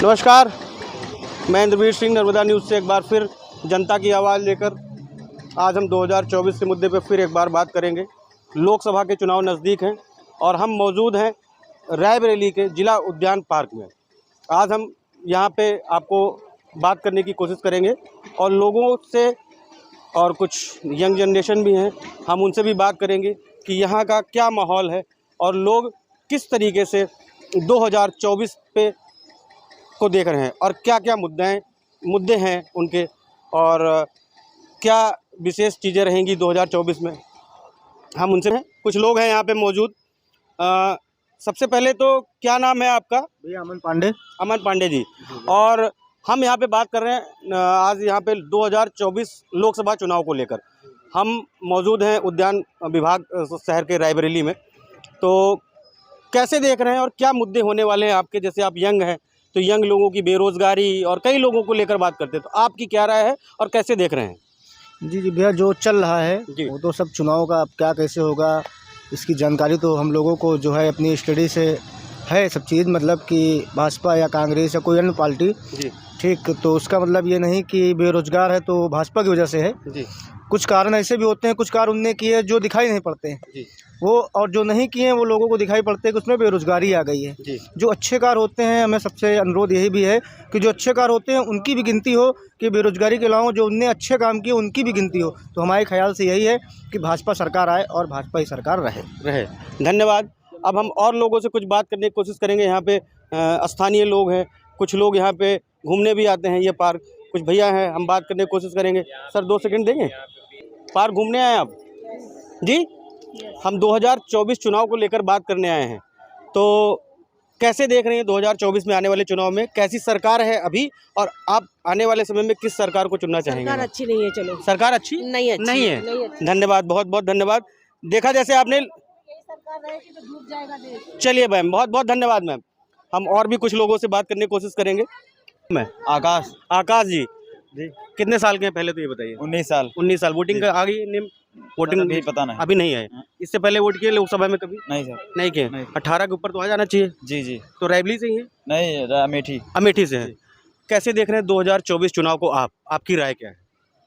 नमस्कार, मैं इंद्रवीर सिंह नर्मदा न्यूज़ से एक बार फिर जनता की आवाज़ लेकर आज हम 2024 के मुद्दे पर फिर एक बार बात करेंगे। लोकसभा के चुनाव नज़दीक हैं और हम मौजूद हैं रायबरेली के जिला उद्यान पार्क में। आज हम यहाँ पे आपको बात करने की कोशिश करेंगे और लोगों से, और कुछ यंग जनरेशन भी हैं, हम उनसे भी बात करेंगे कि यहाँ का क्या माहौल है और लोग किस तरीके से 2024 पे को देख रहे हैं और क्या क्या मुद्दे हैं उनके, और क्या विशेष चीज़ें रहेंगी 2024 में। हम उनसे हैं, कुछ लोग हैं यहाँ पे मौजूद। सबसे पहले तो क्या नाम है आपका? भैया अमन पांडे। अमन पांडे जी। और हम यहाँ पे बात कर रहे हैं आज यहाँ पे 2024 लोकसभा चुनाव को लेकर। हम मौजूद हैं उद्यान विभाग शहर के रायबरेली में। तो कैसे देख रहे हैं और क्या मुद्दे होने वाले हैं आपके? जैसे आप यंग हैं तो यंग लोगों की बेरोज़गारी और कई लोगों को लेकर बात करते हैं, तो आपकी क्या राय है और कैसे देख रहे हैं? जी भैया, जो चल रहा है जी। वो तो सब चुनाव का अब क्या कैसे होगा इसकी जानकारी तो हम लोगों को जो है अपनी स्टडी से है सब चीज़, मतलब कि भाजपा या कांग्रेस या कोई अन्य पार्टी, जी ठीक, तो उसका मतलब ये नहीं कि बेरोजगार है तो भाजपा की वजह से है। जी कुछ कारण ऐसे भी होते हैं, कुछ कारण उनने किए जो दिखाई नहीं पड़ते हैं जी वो, और जो नहीं किए हैं वो लोगों को दिखाई पड़ते हैं कि उसमें बेरोजगारी आ गई है। जी जो अच्छे कार्य होते हैं, हमें सबसे अनुरोध यही भी है कि जो अच्छे कार्य होते हैं उनकी भी गिनती हो, कि बेरोजगारी के अलावा जो उनने अच्छे काम किए उनकी भी गिनती हो। तो हमारे ख्याल से यही है कि भाजपा सरकार आए और भाजपा ही सरकार रहे। धन्यवाद। अब हम और लोगों से कुछ बात करने की कोशिश करेंगे। यहाँ पे स्थानीय लोग हैं, कुछ लोग यहाँ पे घूमने भी आते हैं ये पार्क। कुछ भैया हैं, हम बात करने की कोशिश करेंगे। सर 2 सेकंड देंगे? पार्क घूमने आए आप जी? हम 2024 चुनाव को लेकर बात करने आए हैं। तो कैसे देख रहे हैं 2024 में आने वाले चुनाव में कैसी सरकार है अभी, और आप आने वाले समय में किस सरकार को चुनना चाहेंगे? सरकार अच्छी नहीं है। चलो, सरकार अच्छी नहीं है। धन्यवाद, बहुत बहुत धन्यवाद। देखा जैसे आपने, सरकार रहेगी तो डूब जाएगा देश। चलिए मैम, बहुत बहुत धन्यवाद मैम। हम और भी कुछ लोगों से बात करने की कोशिश करेंगे। मैं आकाश जी। कितने साल के हैं पहले तो ये बताइए? 19 साल। 19 साल। वोटिंग का आ गई नेम? वोटिंग अभी पता नहीं। अभी नहीं है। इससे पहले वोट किए लोकसभा में कभी? नहीं सर। नहीं किए। नहीं। 18 के ऊपर तो आ जाना चाहिए। जी। तो रायबरेली से ही है? नहीं, अमेठी। अमेठी से है। कैसे देख रहे हैं 2024 चुनाव को आप? आपकी राय क्या है?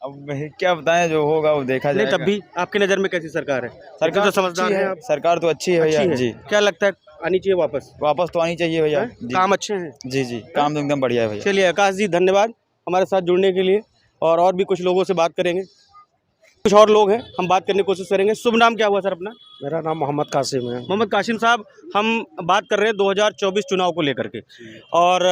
अब क्या बताएं, जो होगा वो देखा नहीं, जाएगा। तब भी आपकी नज़र में कैसी सरकार है? सरकार तो तो समझदार अच्छी है है। आप? सरकार तो अच्छी है भैया। अच्छी है। जी। क्या लगता है आनी चाहिए वापस? वापस तो आनी चाहिए भैया। हैं? जी। काम अच्छे हैं? जी काम तो एकदम बढ़िया है भैया। चलिए आकाश जी, धन्यवाद हमारे साथ जुड़ने के लिए। और भी कुछ लोगों से बात करेंगे। कुछ और लोग हैं, हम बात करने की कोशिश करेंगे। शुभ नाम क्या हुआ सर अपना? मेरा नाम मोहम्मद कासिम है। मोहम्मद कासिम साहब, हम बात कर रहे हैं 2024 चुनाव को लेकर के। और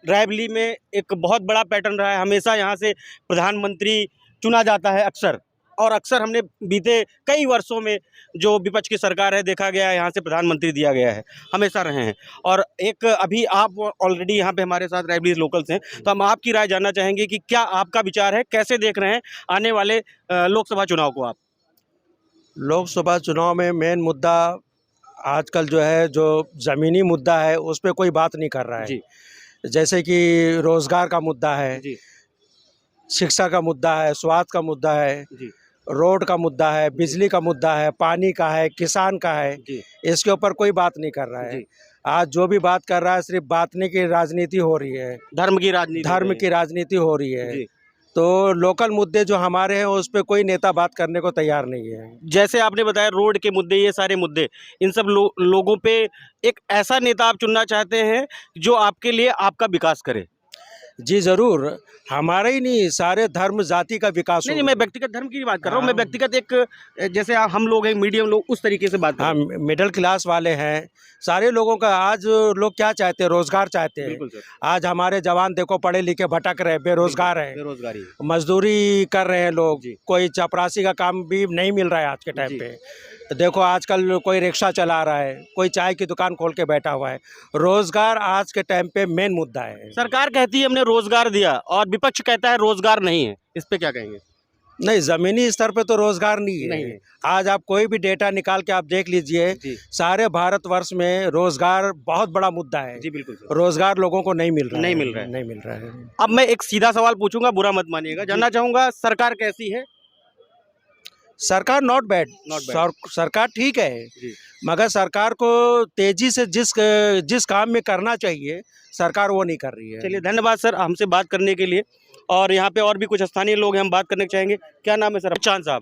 रायबरेली में एक बहुत बड़ा पैटर्न रहा है, हमेशा यहाँ से प्रधानमंत्री चुना जाता है अक्सर, और अक्सर हमने बीते कई वर्षों में जो विपक्ष की सरकार है देखा गया है यहाँ से प्रधानमंत्री दिया गया है, हमेशा रहे हैं। और एक अभी आप ऑलरेडी यहाँ पे हमारे साथ रायबरेली लोकल्स हैं, तो हम आपकी राय जानना चाहेंगे कि क्या आपका विचार है, कैसे देख रहे हैं आने वाले लोकसभा चुनाव को आप? लोकसभा चुनाव में मेन मुद्दा आजकल जो है, जो ज़मीनी मुद्दा है उस पर कोई बात नहीं कर रहा है जी। जैसे कि रोज़गार का मुद्दा है जी शिक्षा का मुद्दा है, स्वास्थ्य का मुद्दा है, जी रोड का मुद्दा है, बिजली का मुद्दा है, पानी का है, किसान का है। जी इसके ऊपर कोई बात नहीं कर रहा है। जी। आज जो भी बात कर रहा है सिर्फ बांटने की राजनीति हो रही है, धर्म की राजनीति हो धर्म रही की राजनीति हो रही है। है। जी। तो लोकल मुद्दे जो हमारे हैं उस पर कोई नेता बात करने को तैयार नहीं है। जैसे आपने बताया रोड के मुद्दे, ये सारे मुद्दे, इन सब लोगों पे एक ऐसा नेता आप चुनना चाहते हैं जो आपके लिए आपका विकास करे? जी ज़रूर, हमारा ही नहीं सारे धर्म जाति का विकास नहीं, हो। मैं व्यक्तिगत धर्म की बात कर रहा हूँ। मैं हाँ। व्यक्तिगत एक, जैसे हम लोग हैं मीडियम लोग, उस तरीके से बात कर हाँ, रहे हैं। मिडिल क्लास वाले हैं सारे लोगों का। आज लोग क्या चाहते हैं? रोजगार चाहते हैं। बिल्कुल सर। आज हमारे जवान देखो पढ़े लिखे भटक रहे, बेरोजगार हैं, बेरोजगारी। मजदूरी कर रहे हैं लोग। जी। कोई चपरासी का काम भी नहीं मिल रहा है आज के जी। टाइम पे। तो देखो आजकल कोई रिक्शा चला रहा है, कोई चाय की दुकान खोल के बैठा हुआ है। रोजगार आज के टाइम पे मेन मुद्दा है। सरकार कहती है हमने रोजगार दिया और विपक्ष कहता है रोजगार नहीं है, इस पे क्या कहेंगे? नहीं, जमीनी स्तर पे तो रोजगार नहीं नहीं है। है। आज आप कोई भी डेटा निकाल के आप देख लीजिए, जी। सारे भारतवर्ष में रोजगार बहुत बड़ा मुद्दा है। जी बिल्कुल सर। रोजगार लोगों को नहीं मिल रहा है। नहीं मिल रहा है। नहीं मिल रहा है। अब मैं एक सीधा सवाल पूछूंगा, बुरा मत मानिएगा, जानना चाहूंगा सरकार कैसी है? सरकार नॉट बैड, Not bad. सरकार ठीक है, जी। मगर सरकार को तेजी से जिस काम में करना चाहिए सरकार वो नहीं कर रही है। चलिए धन्यवाद सर हमसे बात करने के लिए। और यहाँ पे और भी कुछ स्थानीय लोग हैं, हम बात करने चाहेंगे। क्या नाम है सर? चांद साहब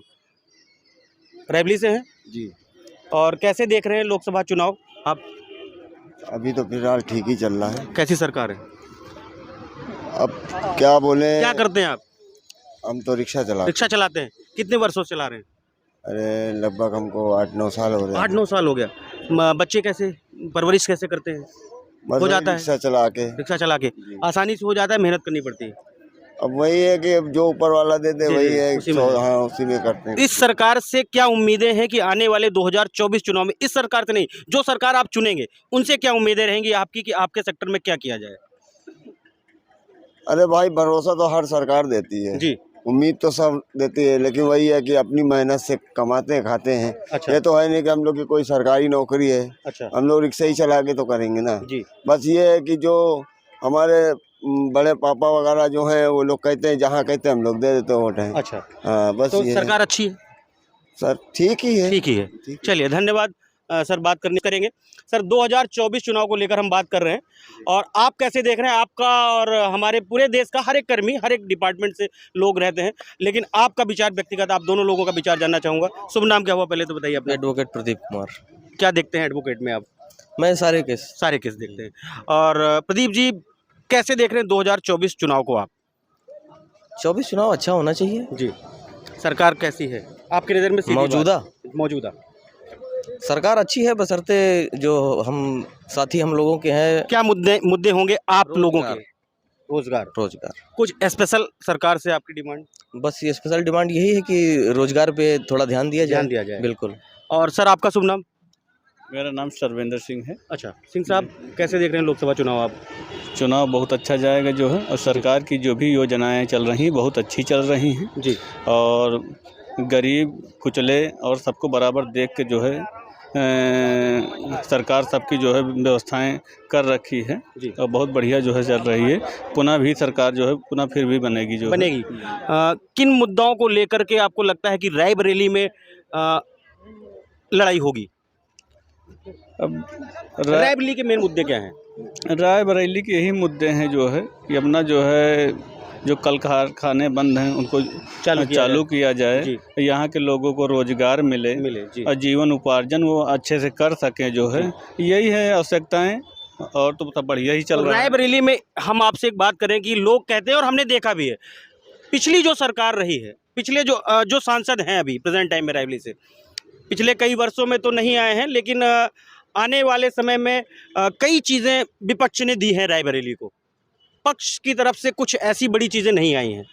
रैबली से हैं जी। और कैसे देख रहे हैं लोकसभा चुनाव आप? अभी तो फिलहाल ठीक ही चल रहा है। कैसी सरकार है? अब क्या बोले, क्या करते हैं आप? हम तो रिक्शा चला, रिक्शा चलाते हैं। कितने वर्षों से चला रहे हैं? अरे लगभग हमको 8-9 साल हो रहे हैं। 8-9 साल हो गया। बच्चे कैसे परवरिश कैसे करते हैं? बस हो जाता है रिक्शा चला के। रिक्शा चला के आसानी से हो जाता है, मेहनत करनी पड़ती है। अब वही है कि अब जो ऊपर वाला दे दे जी, वही जी, है, उसी में। हाँ उसी में करते हैं। इस सरकार से क्या उम्मीदें हैं कि आने वाले 2024 चुनाव में, इस सरकार से नहीं, जो सरकार आप चुनेंगे उनसे क्या उम्मीदें रहेंगी आपकी कि आपके सेक्टर में क्या किया जाए? अरे भाई भरोसा तो हर सरकार देती है जी। उम्मीद तो सब देती है, लेकिन वही है कि अपनी मेहनत से कमाते हैं खाते हैं। अच्छा। ये तो है नहीं कि हम लोग की कोई सरकारी नौकरी है, अच्छा। हम लोग रिक्शा ही चला के तो करेंगे ना। जी। बस ये है कि जो हमारे बड़े पापा वगैरह जो हैं वो लोग कहते हैं, जहाँ कहते हैं हम लोग दे देते वोट हैं। अच्छा, हाँ बस तो ये सरकार अच्छी है? सर ठीक ही है। ठीक ही है। चलिए धन्यवाद सर, बात करेंगे सर 2024 चुनाव को लेकर हम बात कर रहे हैं और आप कैसे देख रहे हैं? आपका और हमारे पूरे देश का हर एक कर्मी, हर एक डिपार्टमेंट से लोग रहते हैं, लेकिन आपका विचार व्यक्तिगत, आप दोनों लोगों का विचार जानना चाहूँगा। शुभ नाम क्या हुआ पहले तो बताइए अपना। एडवोकेट प्रदीप कुमार। क्या देखते हैं एडवोकेट में आप? मैं सारे केस सारे केस देखते हैं। और प्रदीप जी कैसे देख रहे हैं 2024 चुनाव को आप? 24 चुनाव अच्छा होना चाहिए। जी। सरकार कैसी है आपकी नज़र में? सीधी बात। मौजूदा सरकार अच्छी है, बशर्ते जो हम साथी हम लोगों के हैं। क्या मुद्दे होंगे आप लोगों के? रोजगार। कुछ स्पेशल सरकार से आपकी डिमांड? बस ये स्पेशल डिमांड यही है कि रोजगार पे थोड़ा ध्यान दिया जाए। बिल्कुल। और सर आपका शुभ नाम? मेरा नाम सर्वेंद्र सिंह है। अच्छा, सिंह साहब कैसे देख रहे हैं लोकसभा चुनाव आप? चुनाव बहुत अच्छा जाएगा जो है, और सरकार की जो भी योजनाएं चल रही हैं बहुत अच्छी चल रही हैं जी। और गरीब कुचले और सबको बराबर देख के जो है सरकार सबकी जो है व्यवस्थाएं कर रखी है जी। और बहुत बढ़िया जो है चल रही है। पुनः भी सरकार जो है पुनः फिर भी बनेगी जो बनेगी। किन मुद्दाओं को लेकर के आपको लगता है कि रायबरेली में लड़ाई होगी? अब रायबरेली के मेन मुद्दे क्या हैं? रायबरेली के यही मुद्दे हैं जो है कि अपना जो है जो कल कारखाने बंद हैं उनको चालू किया जाए, यहाँ के लोगों को रोजगार मिले जी। और जीवन उपार्जन वो अच्छे से कर सकें जो है, यही है आवश्यकताएं। और तो सब बढ़िया ही चल रहा है। रायबरेली में हम आपसे एक बात करें कि लोग कहते हैं और हमने देखा भी है, पिछली जो सरकार रही है, पिछले जो सांसद हैं अभी प्रेजेंट टाइम में रायबरेली से, पिछले कई वर्षों में तो नहीं आए हैं, लेकिन आने वाले समय में कई चीज़ें विपक्ष ने दी हैं रायबरेली को, पक्ष की तरफ से कुछ ऐसी बड़ी चीज़ें नहीं आई हैं।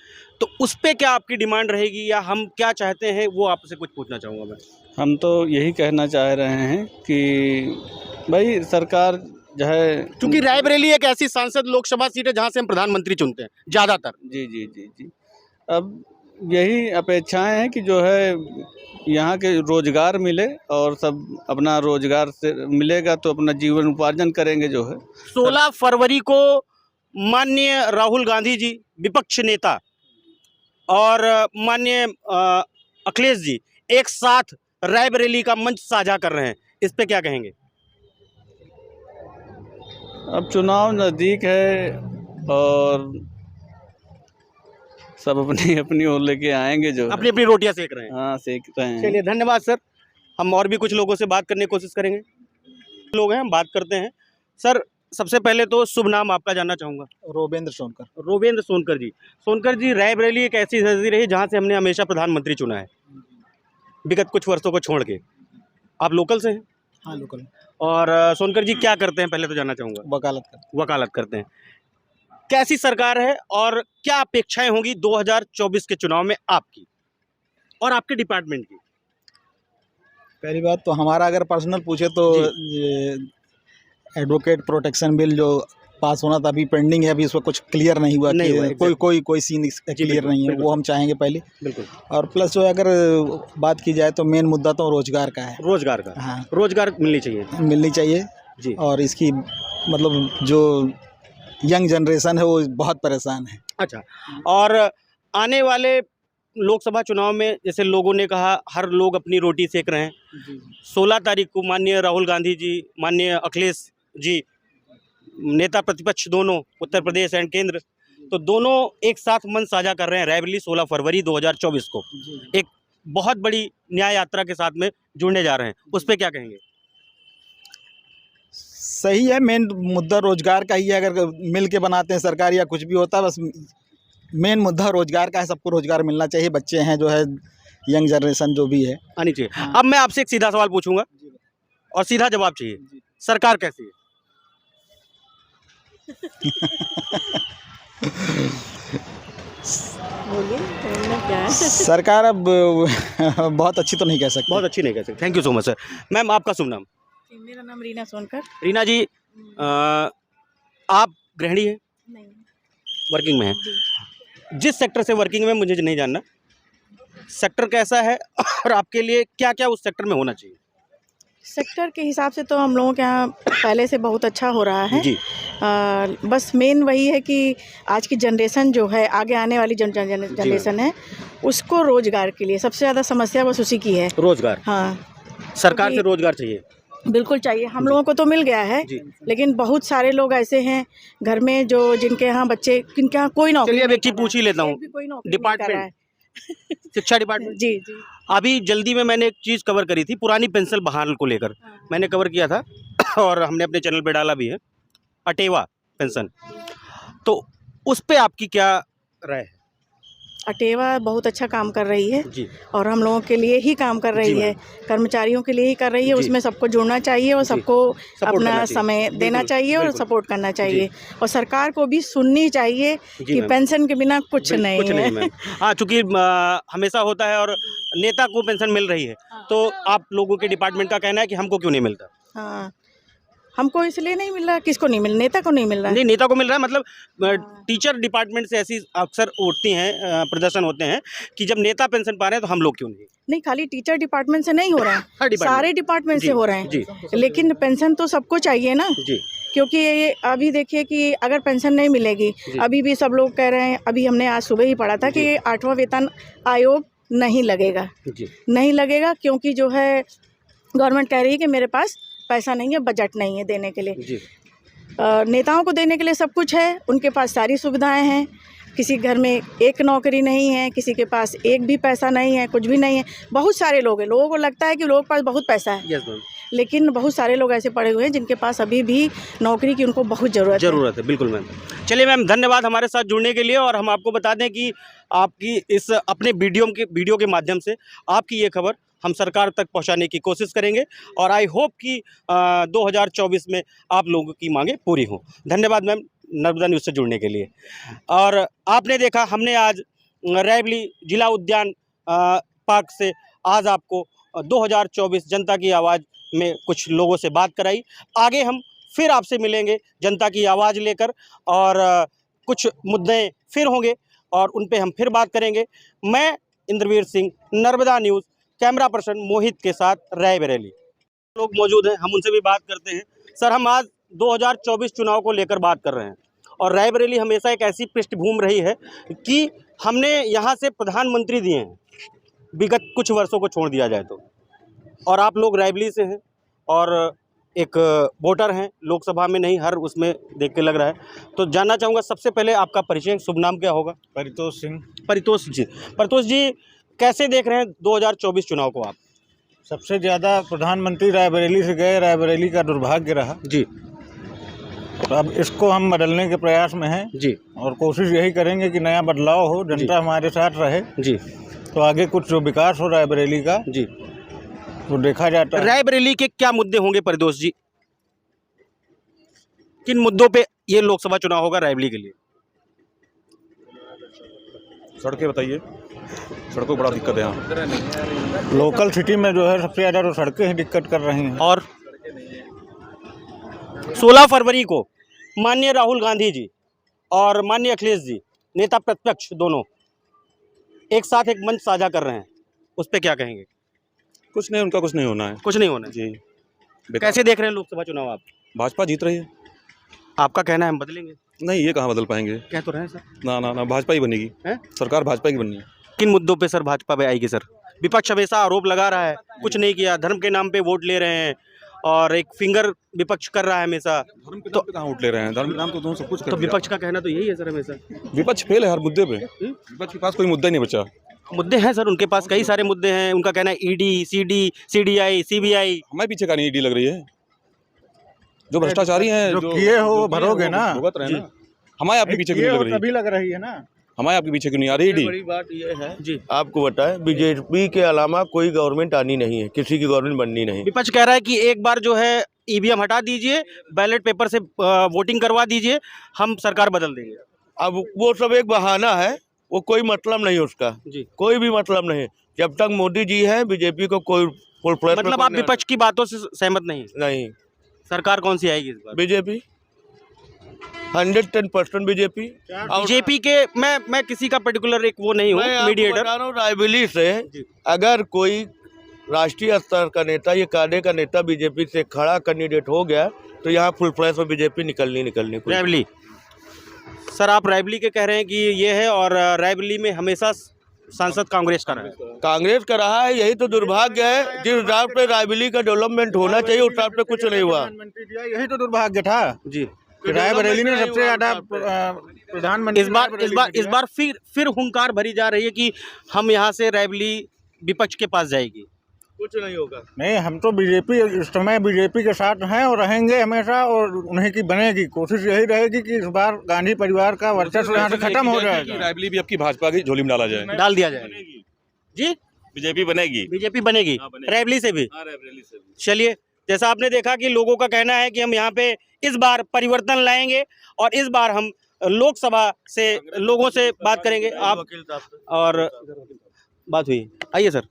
तो उस पे क्या आपकी डिमांड रहेगी या हम क्या चाहते हैं वो आपसे कुछ पूछना चाहूँगा मैं। हम तो यही कहना चाह रहे हैं कि भाई सरकार जो है, क्योंकि रायबरेली एक ऐसी सांसद लोकसभा सीट है जहाँ से हम प्रधानमंत्री चुनते हैं ज़्यादातर। जी। अब यही अपेक्षाएं हैं कि जो है यहाँ के रोजगार मिले और सब अपना रोजगार से मिलेगा तो अपना जीवन उपार्जन करेंगे जो है। 16 फरवरी को माननीय राहुल गांधी जी विपक्ष नेता और माननीय अखिलेश जी एक साथ रायबरेली का मंच साझा कर रहे हैं, इस पे क्या कहेंगे? अब चुनाव नज़दीक है और सब अपनी अपनी ओर लेके आएंगे जो अपनी अपनी रोटियां सेक रहे हैं। हाँ, सेक रहे हैं। चलिए धन्यवाद सर, हम और भी कुछ लोगों से बात करने की कोशिश करेंगे। लोग हैं, हम बात करते हैं। सर सबसे पहले तो शुभ नाम आपका जानना चाहूँगा। रोबेंद्र सोनकर। रोबेंद्र सोनकर जी। सोनकर जी, रायबरेली एक ऐसी तहसील रही जहाँ से हमने हमेशा प्रधानमंत्री चुना है, विगत कुछ वर्षों को छोड़ के। आप लोकल से हैं? हाँ लोकल। और सोनकर जी क्या करते हैं पहले तो जानना चाहूँगा। वकालत करते हैं। कैसी सरकार है और क्या अपेक्षाएं होंगी 2024 के चुनाव में आपकी और आपके डिपार्टमेंट की? पहली बात तो हमारा अगर पर्सनल पूछे तो एडवोकेट प्रोटेक्शन बिल जो पास होना था अभी पेंडिंग है, अभी उसका कुछ क्लियर नहीं हुआ कि कोई सीन क्लियर नहीं है, वो हम चाहेंगे पहले। बिल्कुल। और प्लस जो अगर बात की जाए तो मेन मुद्दा तो रोजगार का है। रोजगार का? हाँ, रोजगार मिलनी चाहिए जी। और इसकी मतलब जो यंग जनरेशन है वो बहुत परेशान है। अच्छा, और आने वाले लोकसभा चुनाव में जैसे लोगों ने कहा हर लोग अपनी रोटी सेक रहे हैं। 16 तारीख को माननीय राहुल गांधी जी, माननीय अखिलेश जी, नेता प्रतिपक्ष दोनों उत्तर प्रदेश एंड केंद्र, तो दोनों एक साथ मंच साझा कर रहे हैं रायबरेली 16 फरवरी 2024 को एक बहुत बड़ी न्याय यात्रा के साथ में जुड़ने जा रहे हैं। उस पर क्या कहेंगे? सही है, मेन मुद्दा रोजगार का ही है। अगर मिल के बनाते हैं सरकार या कुछ भी होता है, बस मेन मुद्दा रोजगार का है। सबको रोजगार मिलना चाहिए, बच्चे हैं जो है, यंग जनरेशन जो भी है आनी चाहिए। अब मैं आपसे एक सीधा सवाल पूछूंगा और सीधा जवाब चाहिए। सरकार कैसी है? सरकार अब बहुत अच्छी तो नहीं कह सकते। बहुत अच्छी नहीं कह सकते। Thank you so much sir. Ma'am आपका शुभ नाम? मेरा नाम रीना सोनकर। रीना जी, आप गृहिणी हैं? नहीं, वर्किंग में हैं? जिस सेक्टर से वर्किंग में, मुझे नहीं जानना सेक्टर कैसा है और आपके लिए क्या क्या उस सेक्टर में होना चाहिए? सेक्टर के हिसाब से तो हम लोगों के यहाँ पहले से बहुत अच्छा हो रहा है जी। बस मेन वही है कि आज की जनरेशन जो है, आगे आने वाली जनरेशन है, उसको रोजगार के लिए सबसे ज़्यादा समस्या बस उसी की है। रोजगार? हाँ, सरकार से रोजगार चाहिए? बिल्कुल चाहिए। हम लोगों को तो मिल गया है, लेकिन बहुत सारे लोग ऐसे हैं घर में जो जिनके यहाँ बच्चे, जिनके यहाँ कोई नौकरी। चलिए अब एक चीज़ पूछ ही लेता हूँ। डिपार्टमेंट, शिक्षा डिपार्टमेंट। जी जी। अभी जल्दी में मैंने एक चीज़ कवर करी थी, पुरानी पेंशन बहाल को लेकर मैंने कवर किया था और हमने अपने चैनल पे डाला भी है, अटेवा पेंशन। तो उस पे आपकी क्या राय है? अटेवा बहुत अच्छा काम कर रही है जी। और हम लोगों के लिए ही काम कर रही है, कर्मचारियों के लिए ही कर रही है। उसमें सबको जुड़ना चाहिए और सबको अपना समय देना चाहिए और सपोर्ट करना चाहिए। और सरकार को भी सुननी चाहिए कि पेंशन के बिना कुछ नहीं है। हाँ, चूँकि हमेशा होता है और नेता को पेंशन मिल रही है, तो आप लोगों के डिपार्टमेंट का कहना है कि हमको क्यों नहीं मिलता? हाँ, हमको इसलिए नहीं मिल रहा। किसको नहीं मिल, नेता को नहीं मिल रहा है। नहीं, नेता को मिल रहा है, मतलब टीचर डिपार्टमेंट से ऐसी अक्सर उठती हैं, प्रदर्शन होते हैं कि जब नेता पेंशन पा रहे हैं तो हम लोग क्यों नहीं? नहीं, खाली टीचर डिपार्टमेंट से नहीं हो रहा है, सारे डिपार्टमेंट से हो रहे हैं। लेकिन पेंशन तो सबको चाहिए ना जी। क्योंकि ये अभी देखिए कि अगर पेंशन नहीं मिलेगी, अभी भी सब लोग कह रहे हैं, अभी हमने आज सुबह ही पढ़ा था कि 8वां वेतन आयोग नहीं लगेगा, नहीं लगेगा क्योंकि जो है गवर्नमेंट कह रही है कि मेरे पास पैसा नहीं है, बजट नहीं है देने के लिए। नेताओं को देने के लिए सब कुछ है, उनके पास सारी सुविधाएं हैं। किसी घर में एक नौकरी नहीं है, किसी के पास एक भी पैसा नहीं है, कुछ भी नहीं है। बहुत सारे लोग हैं, लोगों को लगता है कि लोगों के पास बहुत पैसा है, लेकिन बहुत सारे लोग ऐसे पड़े हुए हैं जिनके पास अभी भी नौकरी की उनको बहुत ज़रूरत है। बिल्कुल मैम। चलिए मैम, धन्यवाद हमारे साथ जुड़ने के लिए। और हम आपको बता दें कि आपकी इस अपने वीडियो के माध्यम से आपकी ये खबर हम सरकार तक पहुंचाने की कोशिश करेंगे और आई होप कि 2024 में आप लोगों की मांगें पूरी हों। धन्यवाद मैम नर्मदा न्यूज़ से जुड़ने के लिए। और आपने देखा, हमने आज रायबरेली जिला उद्यान पार्क से आज आपको 2024 जनता की आवाज़ में कुछ लोगों से बात कराई। आगे हम फिर आपसे मिलेंगे जनता की आवाज़ लेकर और कुछ मुद्दे फिर होंगे और उन पे हम फिर बात करेंगे। मैं Indraveer Singh, Narmada News, camera person Mohit के साथ रायबरेली। लोग मौजूद हैं, हम उनसे भी बात करते हैं। सर, हम आज 2024 चुनाव को लेकर बात कर रहे हैं और रायबरेली हमेशा एक ऐसी पृष्ठभूमि रही है कि हमने यहाँ से प्रधानमंत्री दिए हैं, विगत कुछ वर्षों को छोड़ दिया जाए तो। और आप लोग रायबरेली से हैं और एक वोटर हैं, लोकसभा में नहीं हर उसमें देख के लग रहा है। तो जानना चाहूँगा सबसे पहले आपका परिचय, शुभ नाम क्या होगा? परितोष सिंह। परितोष जी, परितोष जी कैसे देख रहे हैं 2024 चुनाव को आप? सबसे ज़्यादा प्रधानमंत्री रायबरेली से गए, रायबरेली का दुर्भाग्य रहा जी। तो अब इसको हम बदलने के प्रयास में हैं जी और कोशिश यही करेंगे कि नया बदलाव हो, जनता हमारे साथ रहे जी। तो आगे कुछ जो विकास हो रायबरेली का जी वो देखा जाता है। रायबरेली के क्या मुद्दे होंगे परितोष जी? किन मुद्दों पे ये लोकसभा चुनाव होगा रायबरेली के लिए? सड़कें बताइए, सड़कों बड़ा दिक्कत है यहाँ। लोकल सिटी में जो है सबसे ज़्यादा तो सड़कें ही दिक्कत कर रही हैं। और 16 फरवरी को माननीय राहुल गांधी जी और माननीय अखिलेश जी, नेता प्रतिपक्ष दोनों एक साथ एक मंच साझा कर रहे हैं, उस पर क्या कहेंगे? कुछ नहीं, उनका कुछ नहीं होना है। कुछ नहीं होना जी। कैसे देख रहे हैं लोकसभा चुनाव आप? भाजपा जीत रही है। आपका कहना है हम बदलेंगे? नहीं, ये कहाँ बदल पाएंगे। कह तो रहे हैं सर। ना ना ना, भाजपा ही बनेगी है? सरकार भाजपा की बननी है। किन मुद्दों पे सर भाजपा पे आएगी सर? विपक्ष हमेशा आरोप लगा रहा है कुछ नहीं किया, धर्म के नाम पे वोट ले रहे हैं और एक फिंगर विपक्ष कर रहा है हमेशा। धर्म के नाम पे कहाँ वोट ले रहे हैं? धर्म के नाम तो दोनों सब कुछ कर तो दिया। विपक्ष का कहना तो यही है सर हमेशा। विपक्ष फेल है हर मुद्दे पे, विपक्ष के पास कोई मुद्दा ही नहीं बचा। मुद्दे हैं सर, उनके पास कई सारे मुद्दे हैं। उनका कहना है ईडी, सीडी, सीडीआई, सीबीआई। हमारे पीछे का नहीं ईडी लग रही है, जो भ्रष्टाचारी हैं, जो किए हो वो भरोगे ना। भुगत रहे हैं ना। हमारे आपके पीछे क्यों नहीं लग रही? तभी लग रही है ना। हमारे आपके पीछे क्यों नहीं आ रही ईडी? बड़ी बात यह है जी, आपको बताएं, बीजेपी के अलावा कोई गवर्नमेंट आनी नहीं है, किसी की गवर्नमेंट बननी नहीं। विपक्ष कह रहा है कि एक बार जो है ईवीएम हटा दीजिए, बैलेट पेपर से वोटिंग करवा दीजिए, हम सरकार बदल देंगे। अब वो सब एक बहाना है, वो कोई मतलब नहीं उसका जी, कोई भी मतलब नहीं। जब तक मोदी जी है बीजेपी को कोई मतलब आप विपक्ष की बातों से सहमत नहीं? नहीं। सरकार कौन सी आएगी इस बार? BJP 110% BJP. बीजेपी के मैं किसी का पर्टिकुलर एक वो नहीं हूँ मीडिएटर। रायबरेली से अगर कोई राष्ट्रीय स्तर का नेता, ये काडे का नेता बीजेपी से खड़ा कैंडिडेट हो गया तो यहाँ फुल फ्लैश में बीजेपी निकलनी। रायबरेली सर, आप रायबरेली के कह रहे हैं कि ये है, और रायबरेली में हमेशा सांसद कांग्रेस का रहा है। कांग्रेस का रहा है, यही तो दुर्भाग्य है। जिस हिसाब पे रायबरेली का डेवलपमेंट होना चाहिए उस हिसाब पे कुछ नहीं हुआ। यही तो दुर्भाग्य था जी। रायबरेली ने सबसे ज्यादा प्रधानमंत्री। इस बार फिर हुंकार भरी जा रही है कि हम यहाँ से रायबरेली विपक्ष के पास जाएगी। कुछ नहीं होगा। नहीं, हम तो बीजेपी इस समय बीजेपी के साथ हैं और रहेंगे हमेशा, और उन्हीं की बनेगी। कोशिश यही रहेगी कि इस बार गांधी परिवार का वर्चस्व यहाँ से खत्म हो जाएगा। रायबरेली भी आपकी भाजपा की झोली में डाल दिया जाए। जी, बीजेपी बनेगी। बीजेपी बनेगी रायबरेली से भी। चलिए, जैसा आपने देखा कि लोगों का कहना है कि हम यहाँ पे इस बार परिवर्तन लाएंगे और इस बार हम लोकसभा से लोगों से बात करेंगे। आप और बात हुई, आइए सर,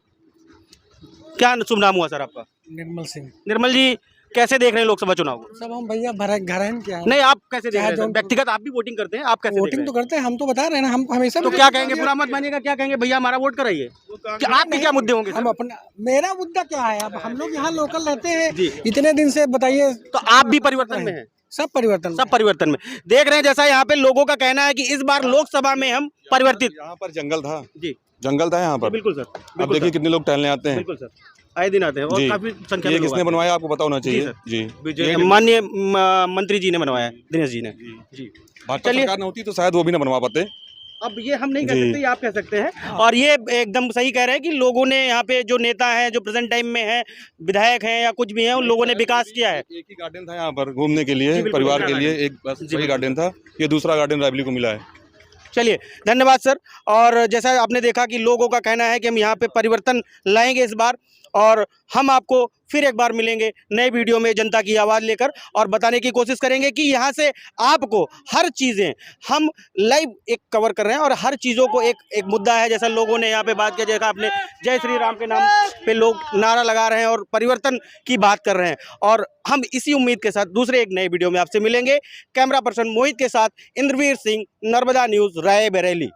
क्या शुभ नाम हुआ सर आपका? निर्मल सिंह। निर्मल जी, कैसे देख रहे हैं लोकसभा चुनाव को? सब हम भैया घर हैं क्या? नहीं, आप कैसे देख रहे हैं? व्यक्तिगत आप भी वोटिंग करते हैं, आप कैसे वोटिंग तो करते हैं, हम तो बता रहे हैं ना, हम हमेशा। तो क्या कहेंगे? बुरा मत मानिएगा, क्या कहेंगे? भैया हमारा वोट कराइए। आपके क्या मुद्दे होंगे? हम अपना, मेरा मुद्दा क्या है? अब हम लोग यहाँ लोकल रहते हैं इतने दिन से, बताइए। तो आप भी परिवर्तन में हैं? सब परिवर्तन में देख रहे हैं। जैसा यहाँ पे लोगों का कहना है कि इस बार लोकसभा में हम परिवर्तित। यहाँ पर जंगल था जी, जंगल था यहाँ पर। बिल्कुल सर। अब देखिए कितने लोग टहलने आते हैं। बिल्कुल सर, आए दिन आते हैं और काफी संख्या में। ये किसने बनवाया आपको पता होना चाहिए। जी, माननीय मंत्री जी ने बनवाया, दिनेश जी ने। जी, भाजपा सरकार न होती तो शायद वो भी न बनवा पाते। अब ये हम नहीं कह सकते, ये आप कह सकते हैं। और ये एकदम सही कह रहे हैं कि लोगों ने यहाँ पे जो नेता हैं, जो प्रेजेंट टाइम में हैं, विधायक हैं या कुछ भी हैं, उन लोगों ने विकास किया है। एक ही गार्डन था यहाँ पर घूमने के लिए, परिवार के लिए, एक बस वही गार्डन था। ये दूसरा गार्डन रायबरेली को मिला है। चलिए, धन्यवाद सर। और जैसा आपने देखा कि लोगों का कहना है कि हम यहाँ पे परिवर्तन लाएंगे इस बार, और हम आपको फिर एक बार मिलेंगे नए वीडियो में जनता की आवाज़ लेकर, और बताने की कोशिश करेंगे कि यहाँ से आपको हर चीज़ें हम लाइव एक कवर कर रहे हैं, और हर चीज़ों को एक मुद्दा है। जैसा लोगों ने यहाँ पे बात किया, जैसा आपने जय श्री राम के नाम पे लोग नारा लगा रहे हैं और परिवर्तन की बात कर रहे हैं। और हम इसी उम्मीद के साथ दूसरे एक नए वीडियो में आपसे मिलेंगे। कैमरा पर्सन मोहित के साथ इंद्रवीर सिंह, नर्मदा न्यूज़, रायबरेली।